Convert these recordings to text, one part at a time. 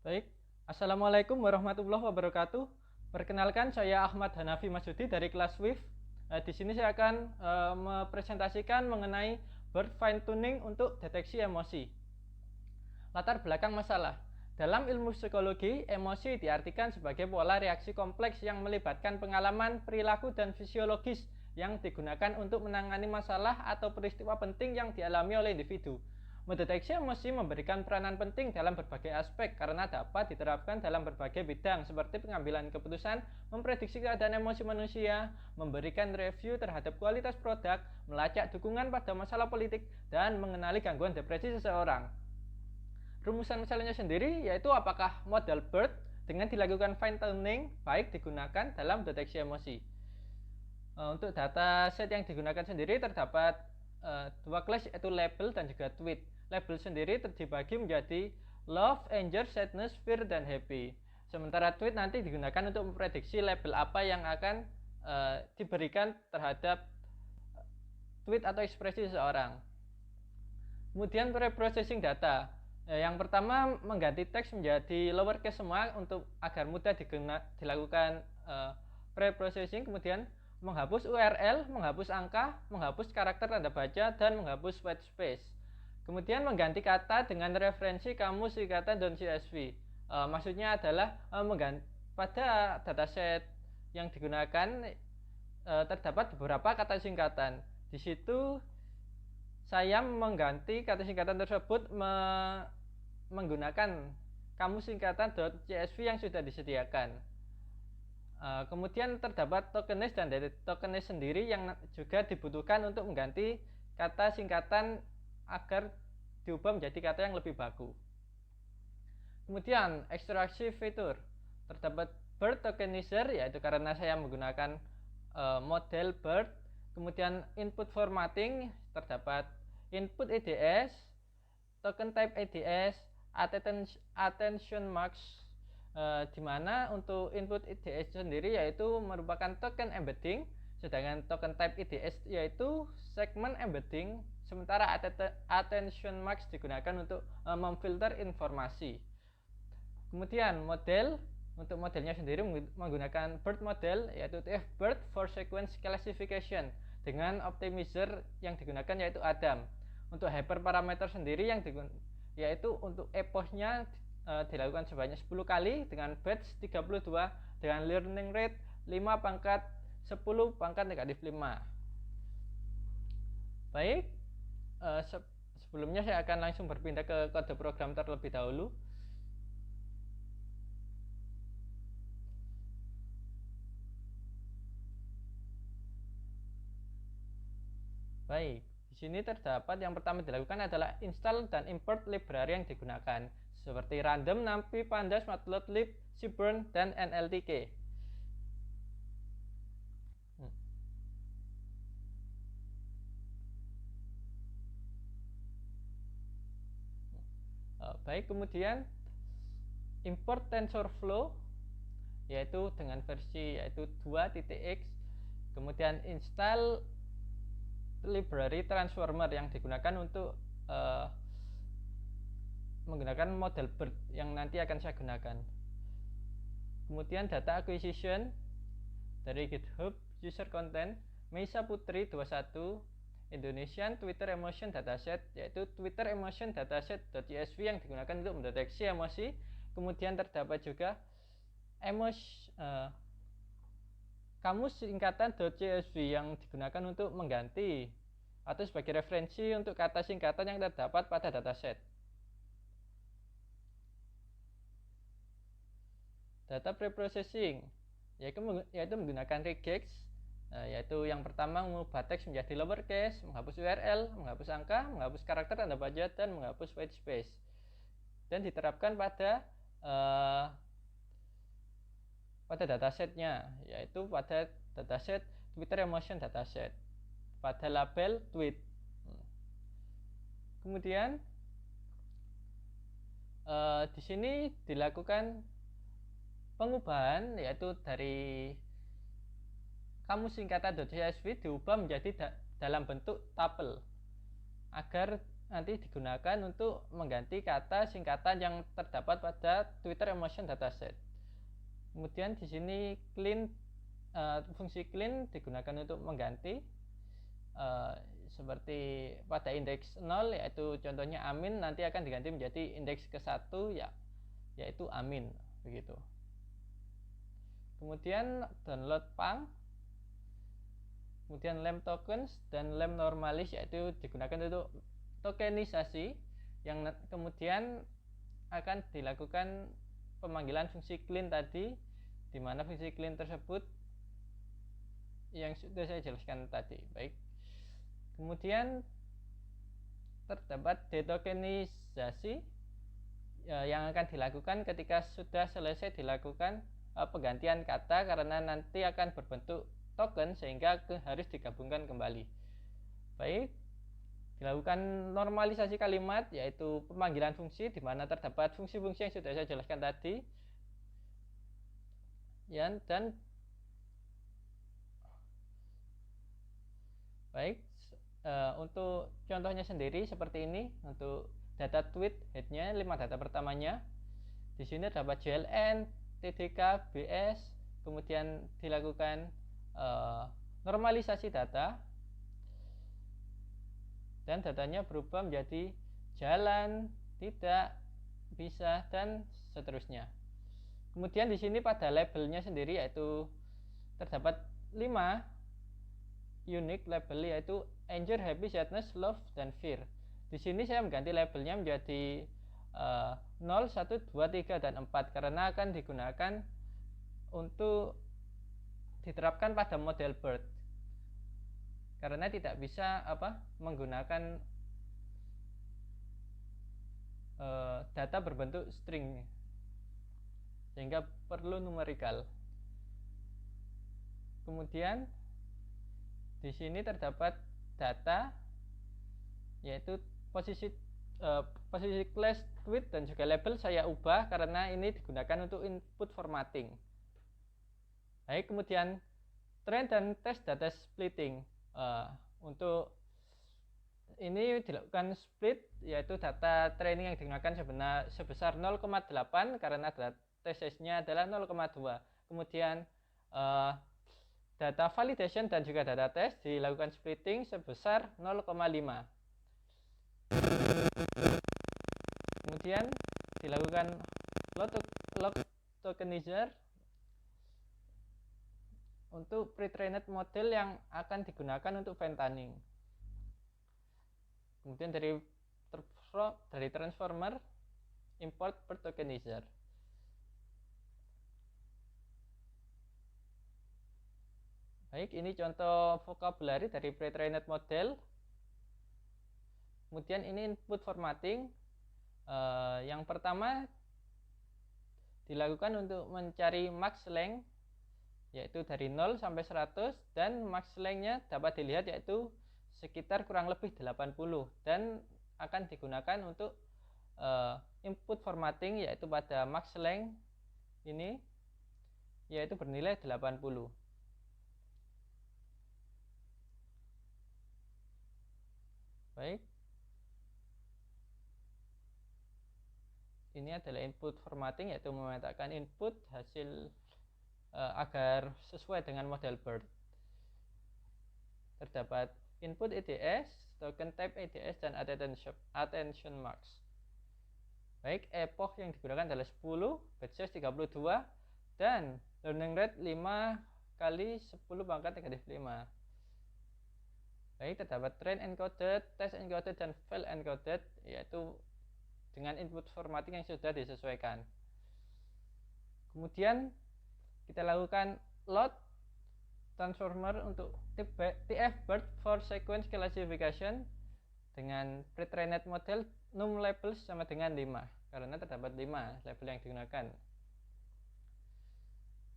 Baik, Assalamualaikum warahmatullahi wabarakatuh. Perkenalkan, saya Ahmad Hanafi Masudi dari kelas WIF. Di sini saya akan mempresentasikan mengenai bird fine tuning untuk deteksi emosi. Latar belakang masalah. Dalam ilmu psikologi, emosi diartikan sebagai pola reaksi kompleks yang melibatkan pengalaman, perilaku, dan fisiologis yang digunakan untuk menangani masalah atau peristiwa penting yang dialami oleh individu. Mendeteksi emosi memberikan peranan penting dalam berbagai aspek karena dapat diterapkan dalam berbagai bidang seperti pengambilan keputusan, memprediksi keadaan emosi manusia, memberikan review terhadap kualitas produk, melacak dukungan pada masalah politik, dan mengenali gangguan depresi seseorang. Rumusan masalahnya sendiri yaitu apakah model BERT dengan dilakukan fine tuning baik digunakan dalam deteksi emosi. Untuk data set yang digunakan sendiri terdapat dua kelas yaitu label dan juga tweet. Label sendiri dibagi menjadi love, anger, sadness, fear, dan happy. Sementara tweet nanti digunakan untuk memprediksi label apa yang akan diberikan terhadap tweet atau ekspresi seseorang. Kemudian pre-processing data. Yang pertama mengganti teks menjadi lowercase semua untuk agar mudah dilakukan pre-processing. Kemudian menghapus URL, menghapus angka, menghapus karakter tanda baca, dan menghapus white space. Kemudian mengganti kata dengan referensi kamus singkatan dan CSV. Maksudnya adalah pada dataset yang digunakan terdapat beberapa kata singkatan. Di situ saya mengganti kata singkatan tersebut menggunakan kamus singkatan .csv yang sudah disediakan. Kemudian terdapat tokenes dan tokenes sendiri yang juga dibutuhkan untuk mengganti kata singkatan agar diubah menjadi kata yang lebih baku. Kemudian ekstraksi fitur, terdapat BERT tokenizer, yaitu karena saya menggunakan model BERT. Kemudian input formatting, terdapat input EDS, token type EDS, attention marks, di mana untuk input EDS sendiri yaitu merupakan token embedding, sedangkan token type EDS yaitu segment embedding, sementara attention marks digunakan untuk memfilter informasi. Kemudian model, untuk modelnya sendiri menggunakan BERT model yaitu TF-BERT for sequence classification dengan optimizer yang digunakan yaitu Adam. Untuk hyperparameter sendiri yang yaitu untuk epochnya dilakukan sebanyak 10 kali dengan batch 32 dengan learning rate 5/10⁻⁵. Baik, sebelumnya saya akan langsung berpindah ke kode program terlebih dahulu. Baik, di sini terdapat yang pertama dilakukan adalah install dan import library yang digunakan seperti random, numpy, pandas, matplotlib, seaborn, dan nltk. Baik, kemudian import TensorFlow yaitu dengan versi yaitu 2.x. Kemudian install library transformer yang digunakan untuk menggunakan model BERT yang nanti akan saya gunakan. Kemudian data acquisition dari GitHub user content Meisa Putri 21 Indonesian Twitter Emotion Dataset, yaitu Twitter Emotion Dataset.csv yang digunakan untuk mendeteksi emosi. Kemudian terdapat juga kamus singkatan .csv yang digunakan untuk mengganti atau sebagai referensi untuk kata singkatan yang terdapat pada dataset. Data preprocessing yaitu menggunakan regex, yaitu yang pertama mengubah teks menjadi lowercase, menghapus URL, menghapus angka, menghapus karakter tanda baca, dan menghapus white space, dan diterapkan pada datasetnya, yaitu pada dataset Twitter Emotion Dataset pada label tweet. Kemudian di sini dilakukan pengubahan, yaitu dari kamus singkatan .csv diubah menjadi dalam bentuk tuple agar nanti digunakan untuk mengganti kata singkatan yang terdapat pada Twitter Emotion Dataset. Kemudian di sini clean, fungsi clean digunakan untuk mengganti seperti pada indeks 0 yaitu contohnya amin, nanti akan diganti menjadi indeks ke-1 ya, yaitu amin begitu. Kemudian download pang, kemudian lem tokens dan lem normalis yaitu digunakan untuk tokenisasi yang kemudian akan dilakukan pemanggilan fungsi clean tadi, di mana fungsi clean tersebut yang sudah saya jelaskan tadi. Baik. Kemudian terdapat detokenisasi yang akan dilakukan ketika sudah selesai dilakukan penggantian kata, karena nanti akan berbentuk token sehingga harus digabungkan kembali. Baik. Dilakukan normalisasi kalimat yaitu pemanggilan fungsi, di mana terdapat fungsi-fungsi yang sudah saya jelaskan tadi ya, dan baik. Untuk contohnya sendiri seperti ini, untuk data tweet headnya 5 data pertamanya, di sini terdapat JLN, TDK, BS, kemudian dilakukan normalisasi data dan datanya berubah menjadi jalan, tidak, bisa, dan seterusnya. Kemudian di sini pada labelnya sendiri yaitu terdapat 5 unique label yaitu anger, happy, sadness, love, dan fear. Di sini saya mengganti labelnya menjadi 0, 1, 2, 3, dan 4 karena akan digunakan untuk diterapkan pada model bird, karena tidak bisa menggunakan data berbentuk string sehingga perlu numerical. Kemudian di sini terdapat data yaitu posisi class tweet dan juga label saya ubah karena ini digunakan untuk input formatting. Baik, kemudian trend dan test data splitting. Untuk ini dilakukan split yaitu data training yang digunakan sebesar 0,8 karena data testnya adalah 0,2. Kemudian data validation dan juga data test dilakukan splitting sebesar 0,5. Kemudian dilakukan log tokenizer untuk pre-trained model yang akan digunakan untuk fine tuning. Kemudian dari transformer import per tokenizer. Baik, ini contoh vocabulary dari pre-trained model. Kemudian ini input formatting. Yang pertama dilakukan untuk mencari max length yaitu dari 0 sampai 100, dan max length-nya dapat dilihat yaitu sekitar kurang lebih 80, dan akan digunakan untuk input formatting yaitu pada max length ini yaitu bernilai 80. Baik. Ini adalah input formatting yaitu memetakan input hasil agar sesuai dengan model bird. Terdapat input EDS, token type EDS, dan attention marks. Baik, epoch yang digunakan adalah 10, batch size 32, dan learning rate 5 kali 10 pangkat negatif 5. Baik, terdapat train encoded, test encoded, dan fail encoded yaitu dengan input formatting yang sudah disesuaikan. Kemudian kita lakukan load transformer untuk TF-BERT for sequence classification dengan pre-trained model num labels sama dengan 5 karena terdapat 5 label yang digunakan.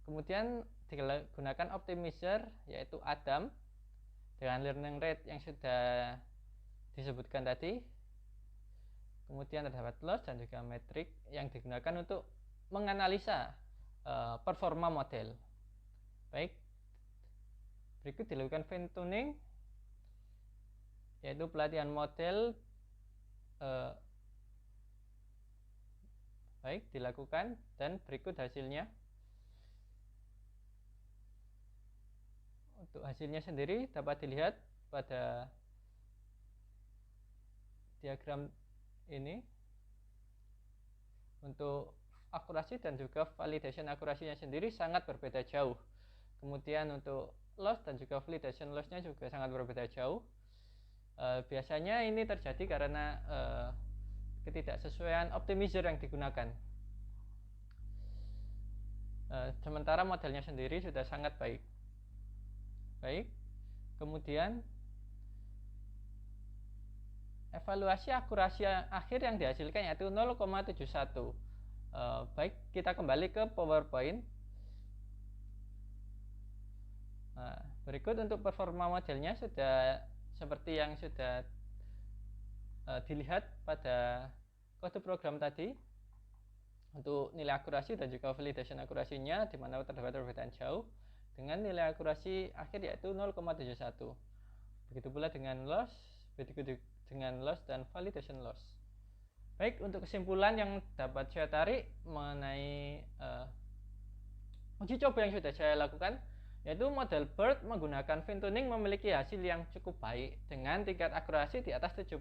Kemudian digunakan optimizer yaitu Adam dengan learning rate yang sudah disebutkan tadi. Kemudian terdapat loss dan juga metrik yang digunakan untuk menganalisa performa model. Baik, berikut dilakukan fine tuning yaitu pelatihan model baik, dilakukan dan berikut hasilnya. Untuk hasilnya sendiri dapat dilihat pada diagram ini. Untuk akurasi dan juga validation akurasinya sendiri sangat berbeda jauh. Kemudian untuk loss dan juga validation lossnya juga sangat berbeda jauh. Biasanya ini terjadi karena ketidaksesuaian optimizer yang digunakan. Sementara modelnya sendiri sudah sangat baik. Kemudian evaluasi akurasi akhir yang dihasilkan yaitu 0,71. Baik, kita kembali ke PowerPoint. Berikut untuk performa modelnya sudah seperti yang sudah dilihat pada kode program tadi. Untuk nilai akurasi dan juga validation akurasinya di mana terdapat perbedaan jauh dengan nilai akurasi akhir yaitu 0,71. Begitu pula dengan loss, begitu dengan loss dan validation loss. Baik, untuk kesimpulan yang dapat saya tarik mengenai uji coba yang sudah saya lakukan, yaitu model BERT menggunakan fine tuning memiliki hasil yang cukup baik dengan tingkat akurasi di atas 70%.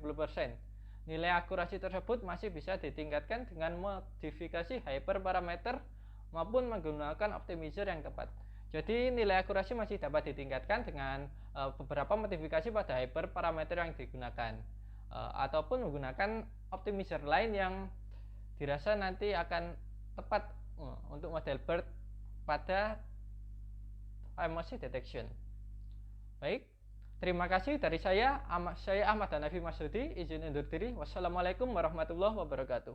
Nilai akurasi tersebut masih bisa ditingkatkan dengan modifikasi hyperparameter maupun menggunakan optimizer yang tepat. Jadi nilai akurasi masih dapat ditingkatkan dengan beberapa modifikasi pada hyperparameter yang digunakan, ataupun menggunakan optimizer lain yang dirasa nanti akan tepat untuk model BERT pada MOC detection. Baik, terima kasih dari saya Ahmad Hanafi Masudi, izin undur diri. Wassalamualaikum warahmatullahi wabarakatuh.